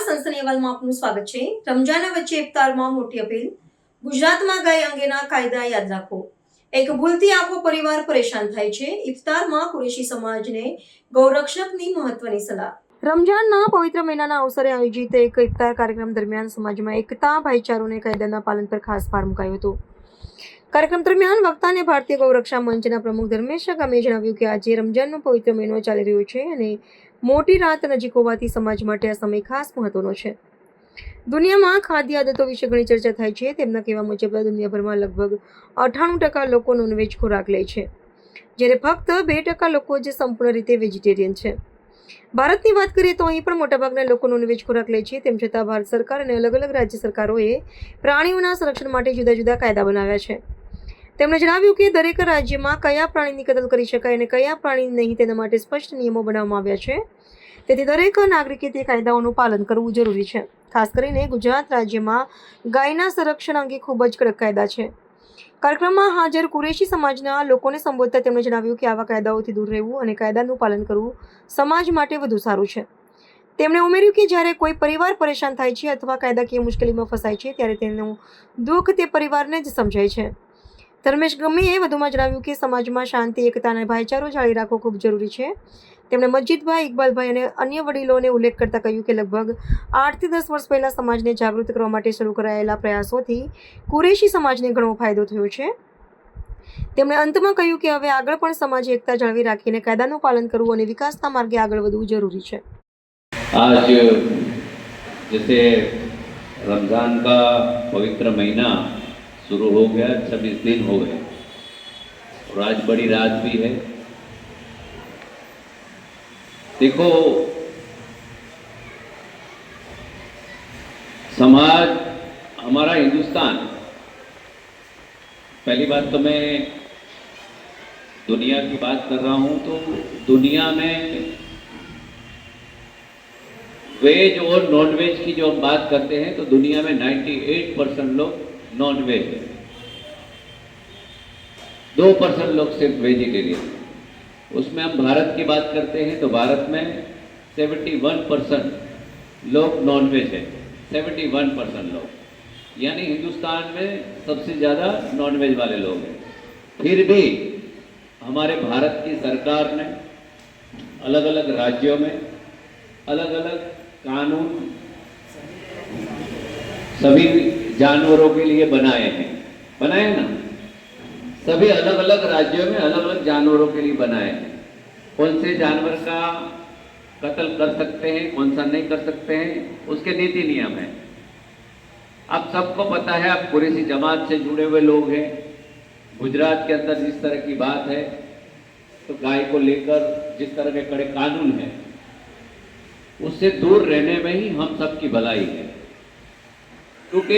સનસની અહેવાલમાં આપનું સ્વાગત છે। રમજાન વચ્ચે ઇફતારમાં મોટી અપીલ। ગુજરાતમાં ગાય અંગેના કાયદા યાદ રાખો। એક ભૂલથી આખો પરિવાર પરેશાન થાય છે। ઇફતારમાં કુરેશી સમાજને ગૌરક્ષકની મહત્વની સલાહ। રમજાનના પવિત્ર મહિનાના અવસરે આયોજિત એક ઇફતાર કાર્યક્રમ દરમિયાન સમાજમાં એકતા, ભાઈચારો અને કાયદાના પાલન પર ખાસ ભાર મુકાયો હતો। કાર્યક્રમ દરમિયાન વક્તા અને ભારતીય ગૌરક્ષા મંચના પ્રમુખ ધર્મેશ ગામીએ જણાવ્યું કે આજે રમજાનનો પવિત્ર મહિનો ચાલી રહ્યો છે અને મોટી રાત નજીક હોવાથી સમાજ માટે આ સમય ખાસ મહત્વનો છે। દુનિયામાં ખાદ્ય આદતો વિશે ઘણી ચર્ચા થાય છે। તેમના કહેવા મુજબ દુનિયાભરમાં લગભગ 98% લોકો નોનવેજ ખોરાક લે છે, જ્યારે ફક્ત 2% લોકો જ સંપૂર્ણ રીતે વેજીટેરિયન છે। ભારતની વાત કરીએ તો અહીં પણ મોટાભાગના લોકો નોનવેજ ખોરાક લે છે। તેમ છતાં ભારત સરકાર અને અલગ અલગ રાજ્ય સરકારોએ પ્રાણીઓના સંરક્ષણ માટે જુદા જુદા કાયદા બનાવ્યા છે। તેમણે જણાવ્યું કે દરેક રાજ્યમાં કયા પ્રાણીની કતલ કરી શકાય અને કયા પ્રાણી નહીં તેના માટે સ્પષ્ટ નિયમો બનાવવામાં આવ્યા છે। તેથી દરેક નાગરિકે તે કાયદાઓનું પાલન કરવું જરૂરી છે। ખાસ કરીને ગુજરાત રાજ્યમાં ગાયના સંરક્ષણ અંગે ખૂબ જ કડક કાયદા છે। કાર્યક્રમમાં હાજર કુરેશી સમાજના લોકોને સંબોધતા તેમણે જણાવ્યું કે આવા કાયદાઓથી દૂર રહેવું અને કાયદાનું પાલન કરવું સમાજ માટે વધુ સારું છે। તેમણે ઉમેર્યું કે જ્યારે કોઈ પરિવાર પરેશાન થાય છે અથવા કાયદાકીય મુશ્કેલીમાં ફસાય છે ત્યારે તેનું દુઃખ તે પરિવારને જ સમજાય છે। ધર્મેશ ગમીએ વધુમાં જણાવ્યું કે સમાજમાં શાંતિ, એકતા અને ભાઈચારો જાળવી રાખવો ખૂબ જરૂરી છે। તેમણે મસ્જિદભાઈ, ઇકબાલભાઈ અને અન્ય વડીલોને ઉલ્લેખ કરતા કહ્યું કે લગભગ 8 થી 10 વર્ષ પહેલા સમાજને જાગૃત કરવા માટે શરૂ કરાયેલા પ્રયાસોથી કુરેશી સમાજને ઘણો ફાયદો થયો છે। તેમણે અંતમાં કહ્યું કે હવે આગળ પણ સમાજે એકતા જાળવી રાખીને કાયદાનું પાલન કરવું અને વિકાસના માર્ગે આગળ વધવું જરૂરી છે। आज जैसे रमज़ान का पवित्र महीना शुरू हो गया, 26 दिन हो गए और आज बड़ी रात भी है। देखो, समाज हमारा हिंदुस्तान, पहली बात तो मैं दुनिया की बात कर रहा हूँ तो दुनिया में वेज और नॉन वेज की जो हम बात करते हैं तो दुनिया में 98% लोग नॉन वेज है, 2% लोग सिर्फ वेजिटेरियन। उसमें हम भारत की बात करते हैं तो भारत में 71% लोग नॉन वेज है, 71% लोग, यानी हिंदुस्तान में सबसे ज़्यादा नॉन वेज वाले लोग हैं। फिर भी हमारे भारत की सरकार ने अलग अलग राज्यों में अलग अलग कानून सभी जानवरों के लिए बनाए ना, सभी अलग अलग राज्यों में अलग अलग जानवरों के लिए बनाए हैं। कौन से जानवर का कत्ल कर सकते हैं, कौन सा नहीं कर सकते हैं, उसके नीति नियम है। अब सबको पता है, आप कुरैशी जमात से जुड़े हुए लोग हैं। गुजरात के अंदर जिस तरह की बात है तो गाय को लेकर जिस तरह के कड़े कानून हैं, उससे दूर रहने में ही हम सबकी भलाई है। क्योंकि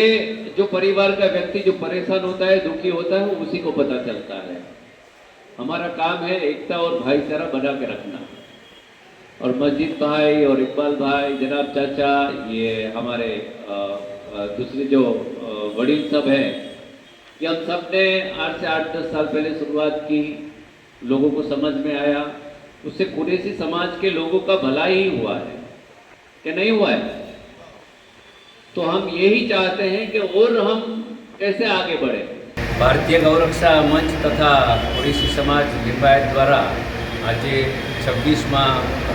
जो परिवार का व्यक्ति जो परेशान होता है, दुखी होता है, वो उसी को पता चलता है। हमारा काम है एकता और भाईचारा बना के रखना। और मस्जिद भाई और इकबाल भाई, जनाब चाचा, ये हमारे दूसरे जो वडील सब हैं, कि हम सब ने 8 से 8-10 साल पहले शुरुआत की, लोगों को समझ में आया, उससे कुरैशी समाज के लोगों का भला ही हुआ है कि नहीं हुआ है। तो हम यही चाहते हैं कि और हम कैसे आगे बढ़े। भारतीय गौरक्षा मंच तथा कुरैशी समाज लिंबायत द्वारा आज 26मा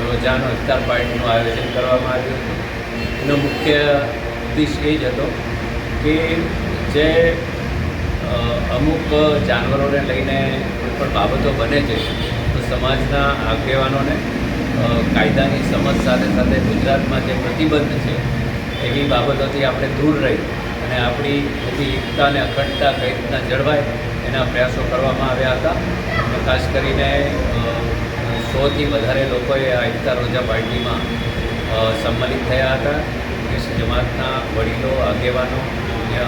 रोजानो इफ्तार पार्टीનું આયોજન કરવામાં આવ્યું હતું। એનો મુખ્ય ઉદ્દેશ એ જ હતો કે જે અમુક જાનવરોને લઈને કોઈ પણ બાબતો બને છે તો સમાજના આગેવાનોને કાયદાની સમજ સાથે સાથે ગુજરાતમાં જે પ્રતિબદ્ધ છે એવી બાબતોથી આપણે દૂર રહી અને આપણી બધી એકતા અને અખંડતા કઈ રીતના જળવાય એના પ્રયાસો કરવામાં આવ્યા હતા। અને ખાસ કરીને 100થી વધારે લોકોએ આ ઇફતાર રોજા પાર્ટીમાં સંમલિત થયા હતા। કૃષિ જમાતના વડીલો, આગેવાનો, અન્ય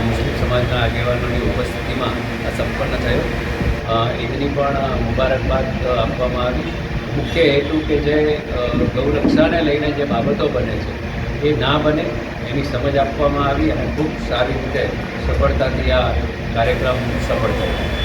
મુસ્લિમ સમાજના આગેવાનોની ઉપસ્થિતિમાં આ સંપન્ન થયો। ઈદની પણ મુબારકબાદ આપવામાં આવી। મુખ્ય હેતુ કે જે ગૌરક્ષાને લઈને જે બાબતો બને છે એ ના બને એની સમજ આપવામાં આવી અને ખૂબ સારી રીતે સફળતાથી આ કાર્યક્રમ સફળ થયો।